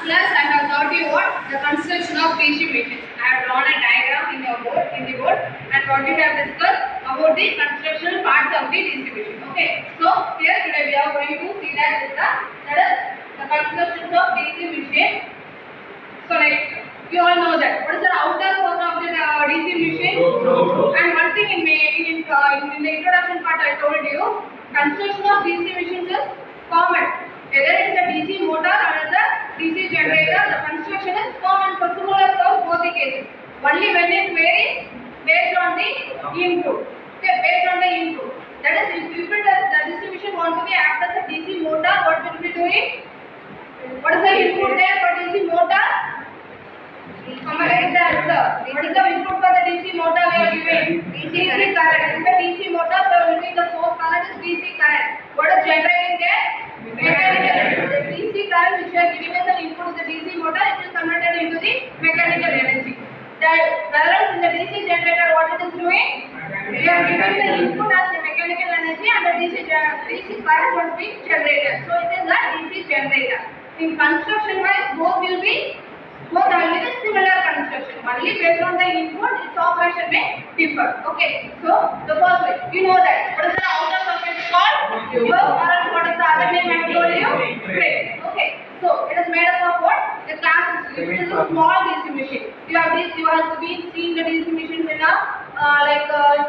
Plus, I have taught you what the construction of DC machines. I have drawn a diagram in your board, and what we have discussed about the construction parts of the DC machine. Okay. So here today we are going to see that is the construction of DC machine. So next, you all know that. What is the outer core of the DC machine? And one thing in the introduction part I told you, construction of DC machines is common. Whether it is a DC motor or it is a DC generator, the construction is common for similar for both the cases. Only when it varies based on the input. Okay, based on the input. That is, if the DC machine want to be act as a DC motor, what will be doing? What is the input there for DC motor? What is the input for the DC motor we are giving? DC current. It is a DC motor, so the source current is DC current. What is generating there? Mechanical. The DC current which we are giving as an input to the DC motor, it is converted into the mechanical energy. Whereas in the DC generator, what it is doing? We are giving the input as the mechanical energy and the DC current was being generated. So it is a DC generator. In construction wise, both will be the similar construction. Only based on the input, its operation may differ. Okay. So the first way, you know that. What is the outer surface called? Your current. What is the other name I told you? Plate. Okay. So it is made up of what? The class. It is a small DC machine. You have been seeing the DC machines in a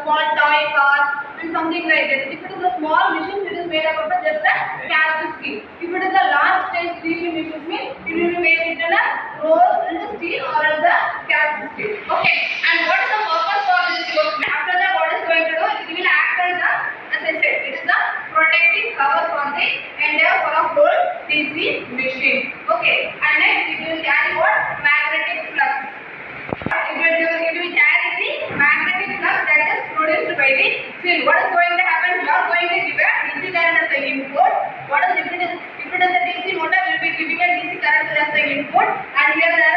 small toy car and something like that. If it is a small machine, it is made up of just a cast steel. If it is a large size DC machine, it will be made in a rolled steel or as a cast steel. Okay. And what is the purpose for this work? After that, what is going to do? It will act as I said, it is a protective cover for the entire for a whole DC machine. Okay. And next, it will carry what? Magnetic flux. It will carry the magnetic flux that is produced by the steel. What is going to happen? You are going to give a DC current as an input. What is if it is a DC motor, we will be giving a DC current as an input, and here there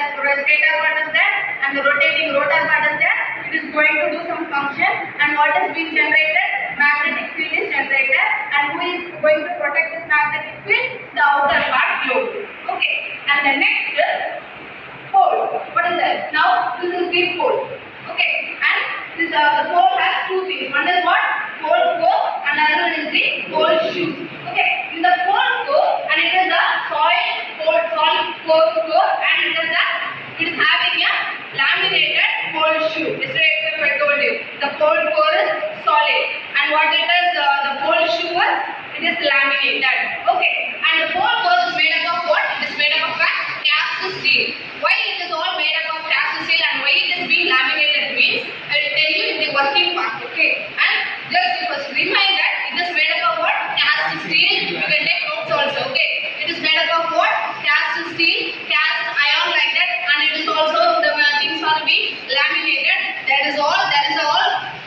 is a stator part is there, and the rotating rotor part is there. It is going to do some function, and what is being generated? Magnetic field is generated, and who is going to protect this magnetic field? The outer part globe. Okay, and the next is pole. What is that? Now this is the pole. Okay, and this the pole has two things. One is what? Pole core, and another one is the pole shoes. Okay, in the pole core, and it is a solid core, and it is having a laminated pole shoe. Yesterday I told you the pole core is solid, and what it is, the pole shoe is it is laminated. Okay, and the pole core is made up of what? It is made up of a cast steel. Why it is all made up of cast steel and why it is being laminated means I will tell you in the working part. Okay, and just you must remind that it is made up of what? Cast steel. You can take notes also. Okay, it is made up of what? Cast steel, cast iron like that, and it is also the things are being laminated. That is all.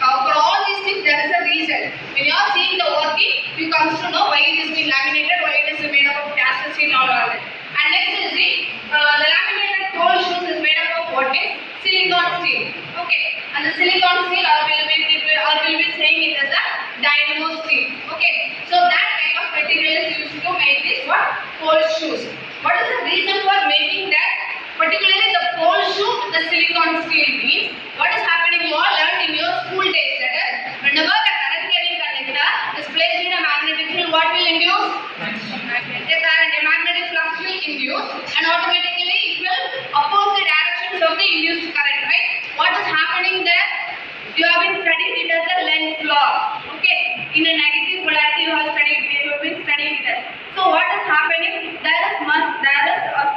For all these things, there is a reason. When you are seeing the working, you comes to know why it is being laminated, why it is made up of cast steel and all that. And next is the laminated pole shoes is made up of what is silicon steel. Okay, and the silicon steel or will be saying it as a dynamo steel. Okay, so that kind of material is used to make this what? Pole shoes. What is the reason for making that? Particularly the pole shoe, the silicon steel means what is happening? You all learned in your school days that is whenever the current carrying conductor is placed in a magnetic field, what will induce? A magnetic flux will induce, and automatically it will oppose the directions of the induced current, right? What is happening there? You have been studying it as a Lenz's law. Okay, in a negative polarity you have been studying it. So what is happening? There is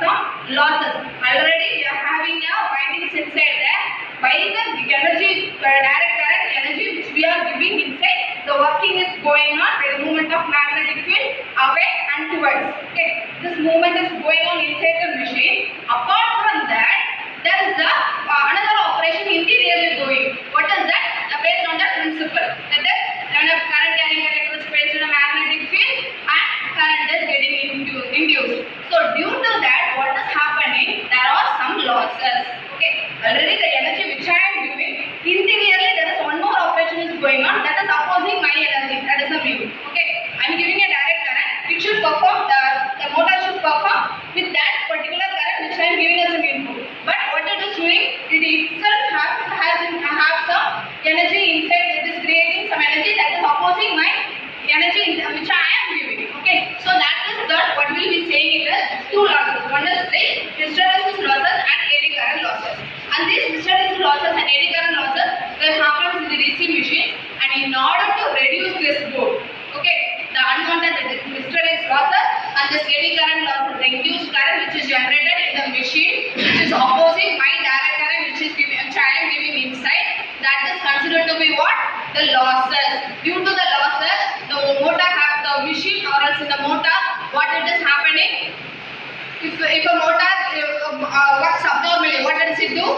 some losses. Already we are having a windings inside there. By the energy, direct current energy which we are giving inside, the working is going on by the movement of magnetic field away and towards. Okay, this movement is going on inside the machine. Apart from that, there is another operation interiorly going. What is that? Based on the principle. That is, when a current carrying conductor is placed in a magnetic field and current is getting induced. So due to that, what is happening? There are some losses. Okay, already the energy which I am giving, interiorly there is one more operation is going on, that is opposing my energy. That is the meaning. Okay, I am giving a direct current. It should perform, the motor should perform with that to be what? The losses. Due to the losses, the machine or else in the motor, what it is happening? If a motor works abnormally, what does it do?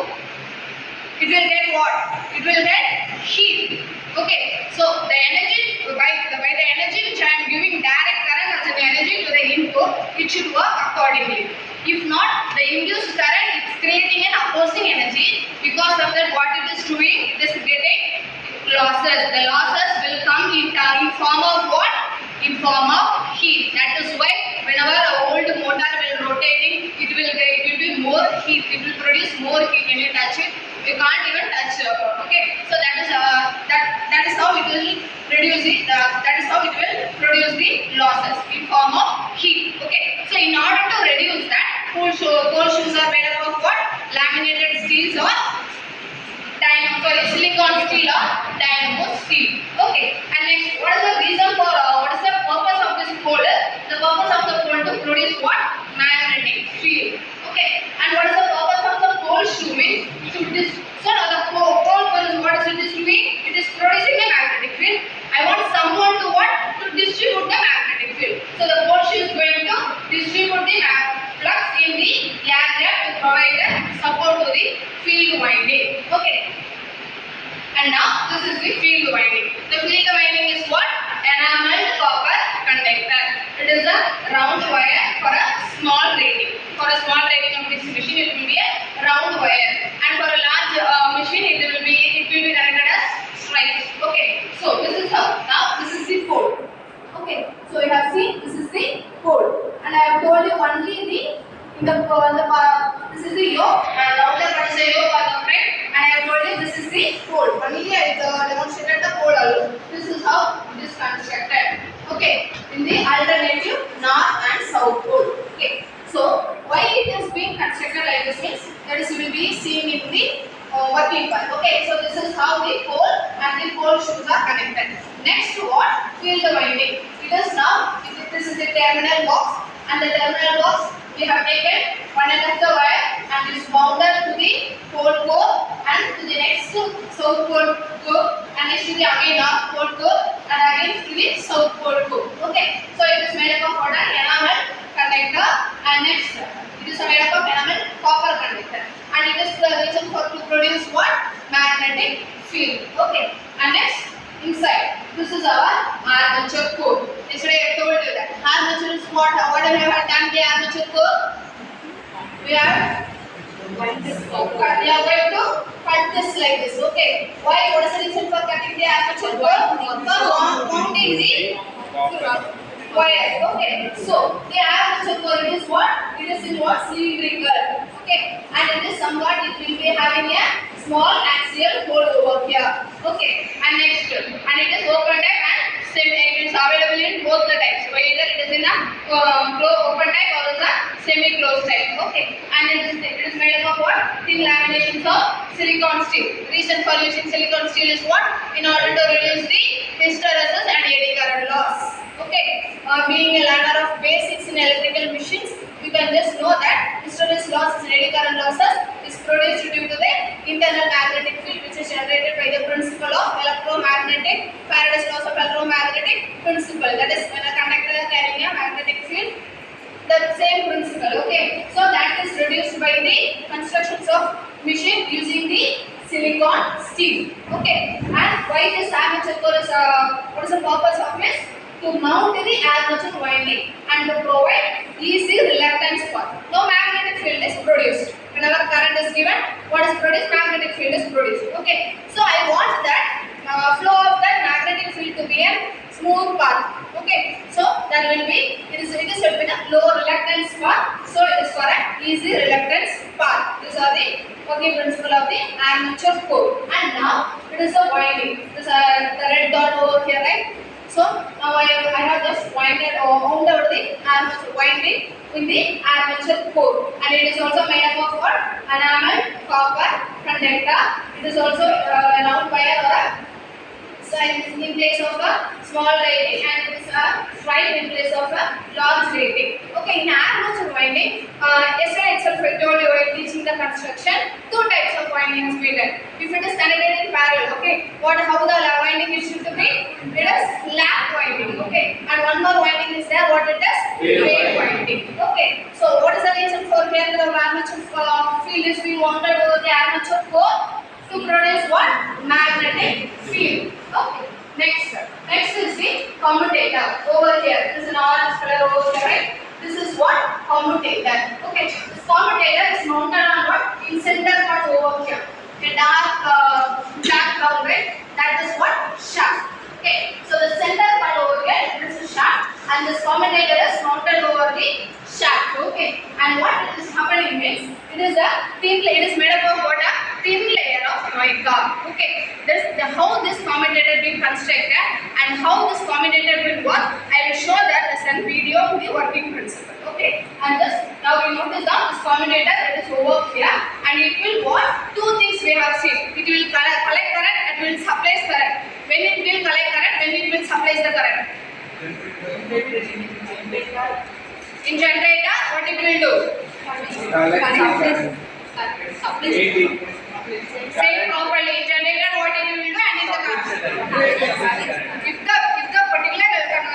It will get what? It will get heat. Okay, so the energy by the energy which I am giving direct current as an energy to the input, it should work accordingly. If not, the induced current is creating an opposing energy. Because of that, what it is doing? It is getting losses. The losses will come in form of what? In form of heat. That is why whenever a old motor will rotating, it will be more heat. It will produce more heat. When you touch it, you can't even touch. Okay, so that is how it will reduce it. That is how it will produce the losses in form of heat. Okay, so in order to reduce that, pole shoes are made up of what? Laminated steels or silicon steel or dynamo steel. Okay, and next, what is the reason for what is the purpose of this pole? The purpose of the pole to produce what? Magnetic field. Okay, and what is the purpose of the pole shoe? Means the pole is what is it doing? It is producing a magnetic field. I want someone to what? To distribute the magnetic field. So the pole shoe is going to distribute the flux in the air gap to provide a support to the field winding. Okay. And now this is the field winding. The field winding is what? Enameled copper conductor. It is a round wire for a small rating. For a small rating of this machine, it will be a round wire. And for a large machine, it will be connected as stripes. Okay. So this is how. Now this is the pole. Okay. So you have seen this is the pole. And I have told you only this is the yoke. Rounded part is the yoke or the frame. And I have told you this is the pole. Only I demonstrated the pole alone. This is how it is constructed. Okay, in the alternative north and south pole. Okay, so why it is being constructed like this means that is will be seen in the working part. Okay, so this is how the pole and the pole shoes are connected. Next to what? Field winding. Because now this is the terminal box, and the terminal box we have taken one end of the wire and is mounted to the pole core and to the next south pole core, and next to the again north pole core and again to the south pole core. Okay, so it is made up of what? An enamel conductor, and next it is made up of enamel copper conductor, and it is the reason for to produce what? Magnetic field. Okay, and next inside this is our armature core. Yesterday I told you that armature is what I have done the armature core. We are going to cut this like this. Okay, why? What is the reason for cutting the armature core? For mounting the wire. Okay, so the armature core, it is what? It is in what? Cylindrical. Okay, and it is somewhat, it will be having a small axial hole over here. Okay, and next, and it is open type and semi. It is available in both the types. So either it is in a open type or is a semi-closed type. Okay, and it is made up of what? Thin laminations of silicon steel. Reason for using silicon steel is what? In order to reduce the hysteresis and eddy current loss. Okay, being a learner of basics in electrical machines, you can just know that hysteresis loss and eddy current losses is produced due to the internal magnetic field which is generated by the principle of electromagnetic, Faraday's laws of electromagnetic principle. That is, when a conductor is carrying a magnetic field, the same principle. Okay, so that is reduced by the constructions of machine using the silicon steel. Okay, and why this armature core is what is the purpose of this? To mount the armature winding and to provide easy reluctance path. No magnetic field is produced. Whenever current is given, what is produced? Magnetic field is produced. Okay, so I want that flow of that magnetic field to be a smooth path. Okay, so that will be it is said with a low reluctance path. So it is for an easy reluctance path. These are the working principle of the armature core. And now it is a winding. This is the red dot over here, right? So now I have just wound over the armature winding in the armature core, and it is also made up of what? Enamel copper conductor. It is also a round wire or a in place of a small rating, and it is a stripe in place of a large rating. Okay, in armature winding, yesterday itself I told you while teaching the construction, two types of winding is needed. If it is connected in parallel, okay, how the winding is should be? It is lap winding, okay, and one more winding is there. What it is? Wave winding, okay. So what is the reason for here the armature field is being wanted over the armature core to produce what? Magnetic field. Okay. Next is the commutator over here. This is an orange color over here, right? This is what? Commutator. Okay. This commutator is mounted on what? In center part over here. A dark black brown, right? That is what? Shaft. Okay. So the center part over here, this is shaft, and this commutator is mounted over the shaft. Okay. And what is happening means it is a thin. It is made up of what? A thin layer of mica. Okay. How this commutator being constructed and how this commutator will work, I will show that as a video of the working principle. Okay, and now you notice that this commutator it is over here and it will what? Two things we have seen. It will collect current and will supply current. When it will collect current, when it will supply the current. In generator, what it will do? Say it properly. In generator, what it will do, and in the if the particular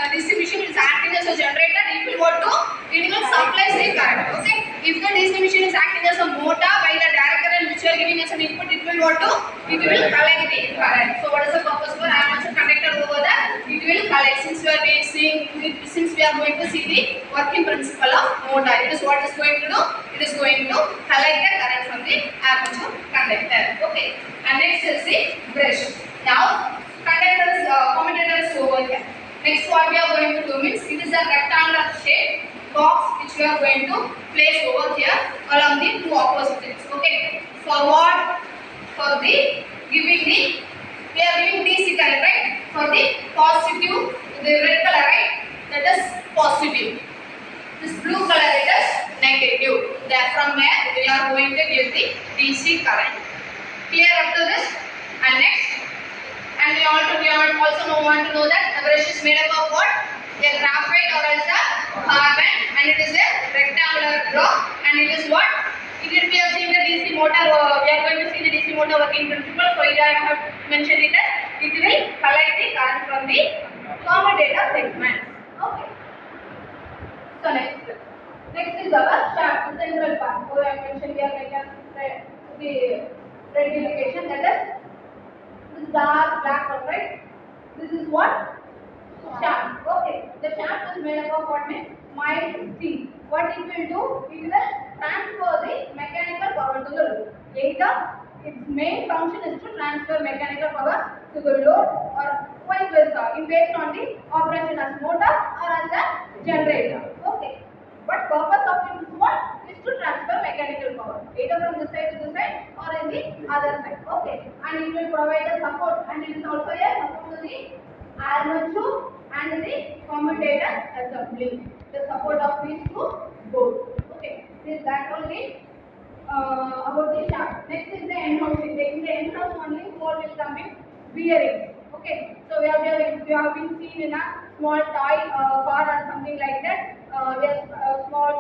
DC machine is acting as a generator, it will what do? It will supply the current. Okay. If the DC machine is acting as a motor, by the direct current which you are giving as an input, it will what do? It will collect the current. So what is the purpose for armature conductor over there? It will collect. Since we are going to see the working principle of motor, it is what is going to do? It is going to collect the current from the armature conductor. Okay. And next is the brush. Now commutator is over here. Next what we are going to do means it is a rectangular shape box which we are going to place over here along the two opposite ends. Okay. For what? For the we are giving DC current, right? For the positive, the red color, right? That is positive. This blue color it is negative. From where we are going to give the DC current. Clear up to this? And next, and we want to know that the brush is made up of what? A graphite or else a carbon, and it is a rectangular block, and it is what? It will be seeing the DC motor. We are going to see the DC motor working principle. So here I have mentioned it as it will collect the current from the commutator segment. Okay. So next is our shaft, the central part. So I mentioned here the red indication, that is this dark black one, right? This is what? Shaft. Okay. The shaft is made up of what means mild steel. What it will do? It will transfer the mechanical power to the load. Either its main function is to transfer mechanical power to the load, or vice versa, based on the operation as motor or as a generator. Okay. But purpose of it is what? Is to transfer mechanical power, either from this side to this side or in the other side. Okay. And it will provide a support, and it is also a support to the armature and the commutator assembly. The support of these two both. Okay. This is that only about the shaft. Next is the end housing. In the end house only more will come in bearings. Okay. So we have been seen in a small toy car or something like that. We have small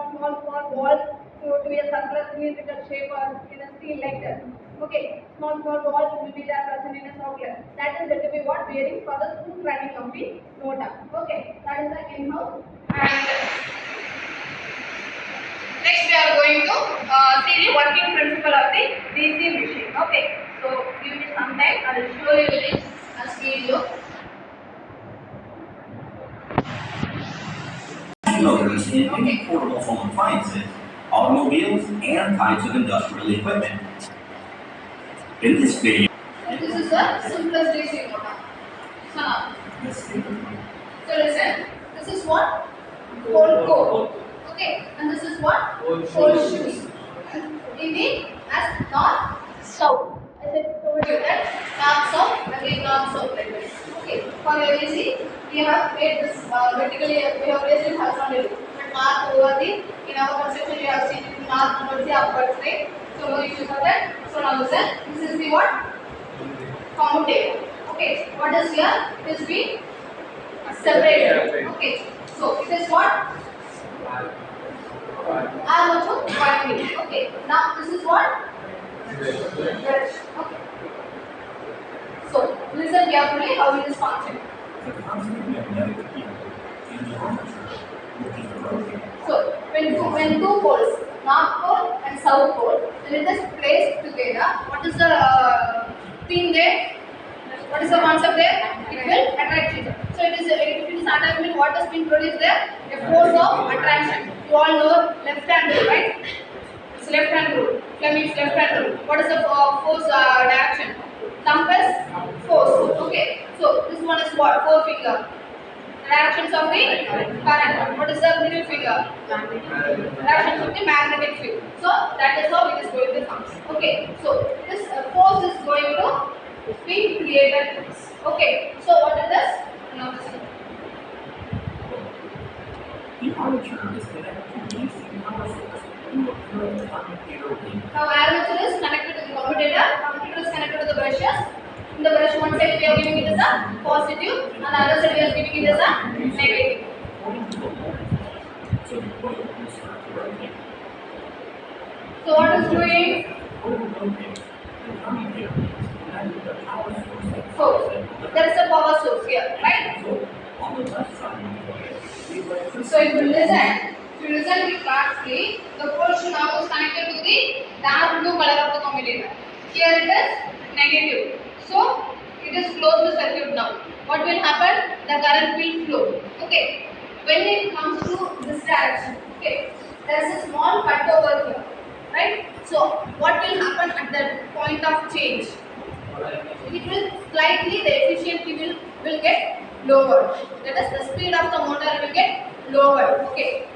balls to be a circular cylindrical shape or in a steel like that. Okay, small balls will be there present in a socket. That is going to be what? Bearing for the smooth running of the motor. Okay, that is the in-house. And next we are going to see the working principle of the DC machine. Okay, so give me some time. I will show you this as video. Motors in any portable home appliances, automobiles, and types of industrial equipment. In this video, this is the simplest DC motor. So listen, this is what? Whole core. Okay, and this is what? Whole shoes. In the as north, south. I said told you that north, south, again north, south like this. Okay, for your AC, we have made this vertically, we have placed it horizontally. But north over the, in our construction, we have seen it north towards the upward side. So no issues of that. So now listen, this is the what? Commutator. Okay, what is here? It is being separated. Okay, so it is what? Armature winding. Okay. Now this is what? Brush. Okay. So listen carefully how it is functioning. The constant magnetic field in the armature, which is the rotating. So when two poles, north pole and south pole, when it is placed together, what is the thing there? What is the concept there? It will attract each other. So if it is attachment, what has been produced there? A force of attraction. You all know left hand rule, right? It's left hand rule. Fleming's left hand rule. What is the force direction? Compass force. Okay. So this one is what? Forefinger. Reactions of the current. What is the middle finger? Reactions of the magnetic field. So that is how it is going to function. Okay. So this force is going to be created. Okay. So what is this? Now this. The armature is connected to the DC power source through a current commutator link. Now armature is connected to the commutator. Commutator is connected to the brushes. In the brush, one side we are giving it as a positive, and the other side we are giving it as a negative. So the coil will start to rotate. So what is doing? When it rotates, the commutator is connected to the power source. So there is a power source here, right? So on the left side of the coil, the electricity. So if you listen to carefully, the portion now is connected to the dark blue color of the commutator. Here it is negative. So it is closed circuit now. What will happen? The current will flow. Okay. When it comes to this direction, okay, there is a small cut over here, right? So what will happen at the point of change? It will slightly, the efficiency will get lower. That is, the speed of the motor will get lower. Okay.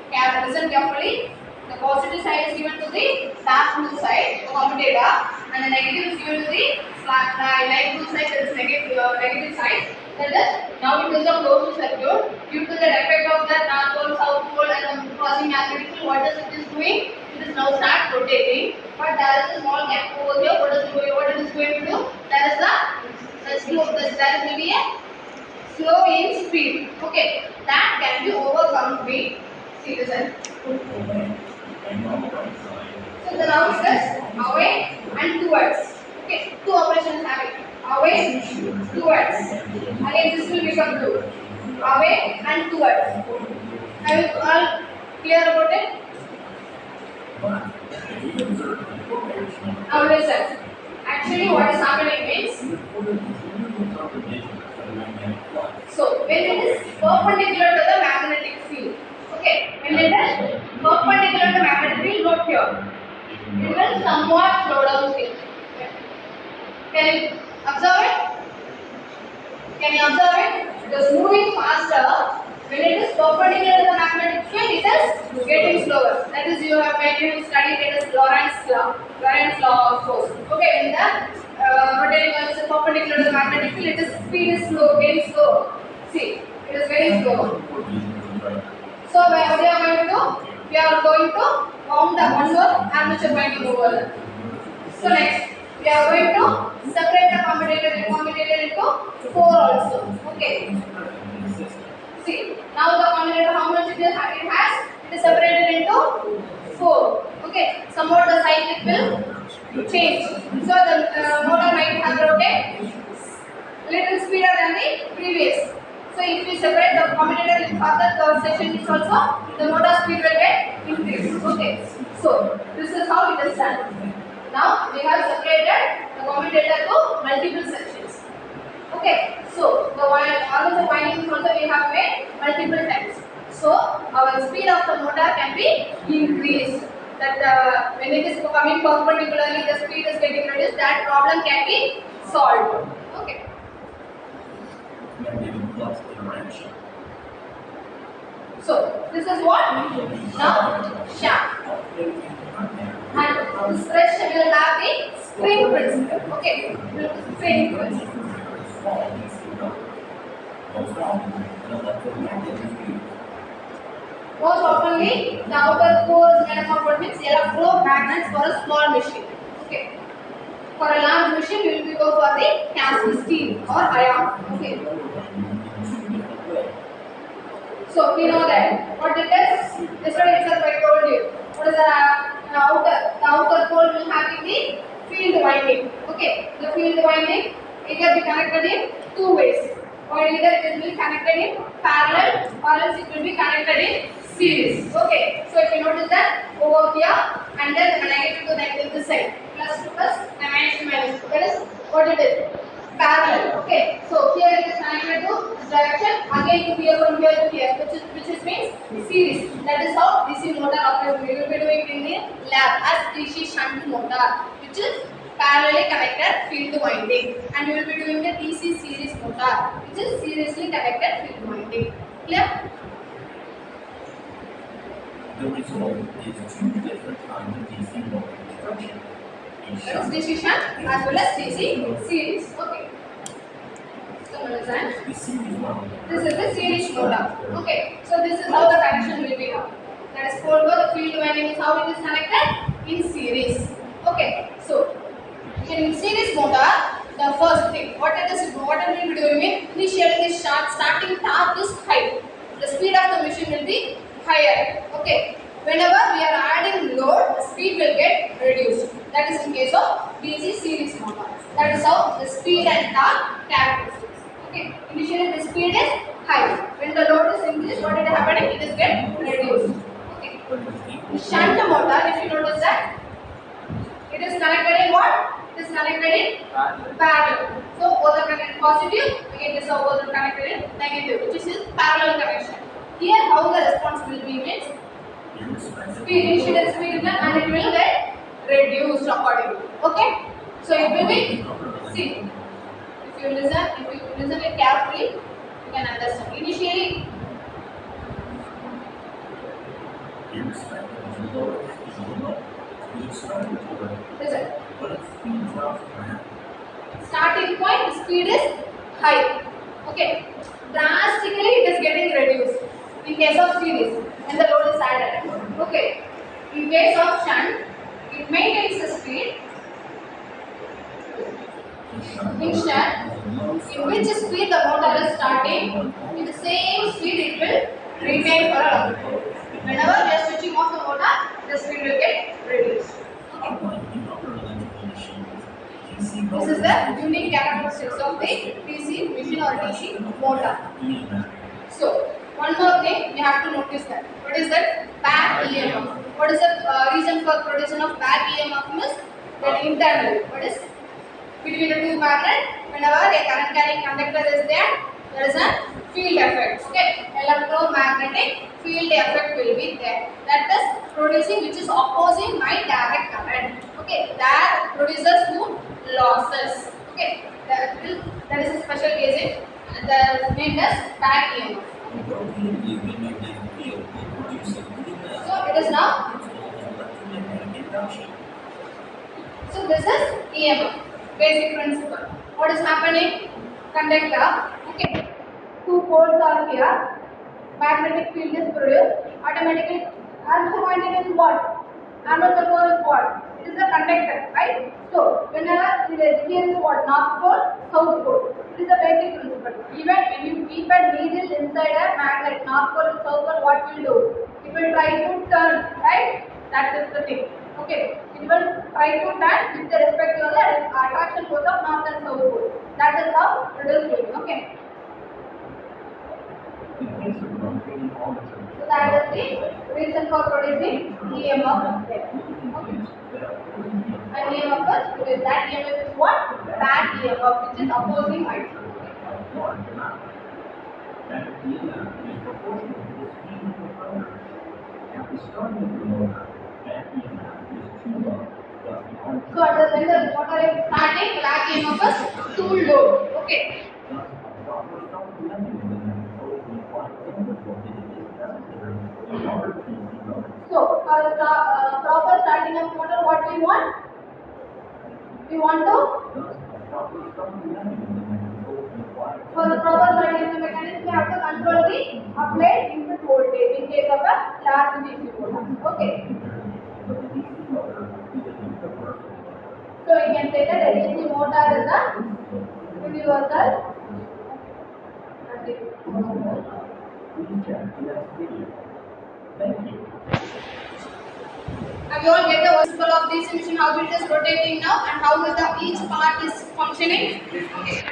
Listen carefully. The positive side is given to the dark blue side, the commutator, and the negative is given to the light blue side, that is negative side. That is, now it is a closed circuit. Due to the effect of the north pole, south pole, and crossing magnetic field, what is it is doing? It is now start rotating. But there is a small gap over here. What it is going to do? There is there will be a slow in speed. Okay, that can be overcome with. See, listen. So the now it is away and towards. Okay, two operations having away, towards. Again, this will become two. Away and towards. Are you all clear about it? Now listen. Actually, what is happening means. So when it is perpendicular to the magnetic field. Okay, when it is perpendicular to the magnetic field, not here. It will somewhat slow down here. Can you observe it? Can you observe it? It is moving faster. When it is perpendicular to the magnetic field, it is getting slower. That is, you have made you study it as Lorentz law of force. Okay, when the rotating coil is perpendicular to the magnetic field, its speed is slow, getting slow. See, it is very slow. So what we are going to do? We are going to form the one more armature winding over there. So next, we are going to separate the commutator into four also. Okay. See, now the commutator, how much it has? It is separated into four. Okay. Somewhat the cyclic will change. So the motor might have rotate little speeder than the previous. So if we separate the commutator in further section is also, the motor speed will get increased. Okay. So this is how it is done. Now we have separated the commutator to multiple sections. Okay. So the armature windings also we have made multiple times. So our speed of the motor can be increased. That when it is coming perpendicularly, the speed is getting reduced. That problem can be solved. Okay. So this is what? Now shaft. And this brush will have the spring principle. Okay. Spring principle. Most oftenly, the outer core is made up of what means electromagnets for a small machine. Okay. For a large machine, we will go for the cast steel or iron. Okay. So we know that what it is. Yesterday itself I told you. What is the The outer pole will have the field winding. Okay, the field winding either be connected in two ways, or either it will be connected in parallel or else it will be connected in series. Okay, so if you notice that over here and then the negative to negative this side, plus to plus and minus to minus. That is what it is. Parallel. Okay, so here it is connected to this direction, again to here from here to here, which is means series. That is how DC motor operates. We will be doing in the lab as DC shunt motor, which is parallelly connected field winding, and we will be doing the DC series motor, which is seriously connected field winding. Clear? The result is two different kinds of DC motor construction. That's DC shunt as well as DC series. Okay. So understand? This is the series motor. Okay. So this is how the connection will be now. That is called the field winding is how it is connected in series. Okay. So in series motor, the first thing what it will be doing is initially the starting torque is high. The speed of the machine will be higher. Okay. Whenever we are adding load, the speed will get reduced. That is in case of DC series motor. That is how the speed and torque characteristics. Okay. Initially the speed is high. When the load is increased, what is happening? It is get reduced. Okay. The shunt motor, if you notice that, it is connected in what? It is connected in parallel. So both are connected positive. Again, this is both are connected in negative, which is parallel connection. Here, how the response will be means speed, initial speed is done and it will get reduced accordingly. Okay? So it will be, see, if you listen it carefully, you can understand. Initially, listen. Starting point, speed is high. Okay? Drastically, it is getting reduced in case of series when the load is added. Okay. In case of shunt, it maintains the speed. In shunt, in which speed the motor is starting, in the same speed it will remain for a long time. Whenever we are switching off the motor, the speed will get reduced. This is the unique characteristics of the DC machine or DC motor. So, one more thing we have to notice that. What is that? Back EMF. What is the reason for production of back EMF is that internal. What is between the two magnets? Whenever a current carrying conductor is there is a field effect. Okay, electromagnetic field effect will be there. That is producing, which is opposing my direct current. Okay, that produces two losses. Okay, that is a special case in the named as back EMF. So it is now. So this is EMF, basic principle. What is happening? Conductor. Okay, two poles are here. Magnetic field is produced. Automatically, armature winding is what? Armature core is what? It is the conductor, right? So whenever here is what? North pole, south pole. It is a basic principle. Even when you keep a needle inside a magnet, north pole and south pole, what will do? It will try to turn, right? That is the thing. Okay, it will try to turn with respect to the attraction force of north and south pole. That is how it is doing. Okay. So that is the reason for producing EMF there. Okay. And EMF is that EMF is what? Back EMF, which is opposing height. So when the motor is starting, back EMF is too low. Okay. So for the proper starting of motor, what we want? We want to, for the proper starting of the mechanism, we have to control the applied input voltage in case of a large DC motor. Okay. So we can say that a DC motor is a universal. Thank you. Again, you all get the principle of this machine, how it is rotating now and how each part is functioning. Okay.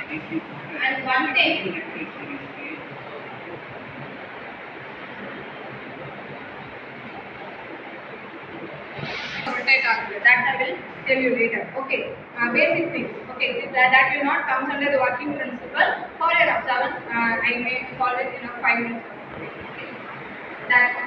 And one thing, that I will tell you later. Okay, basic things. Okay, that will not come under the working principle. For your observance, I may solve it in a 5 minutes. Okay. That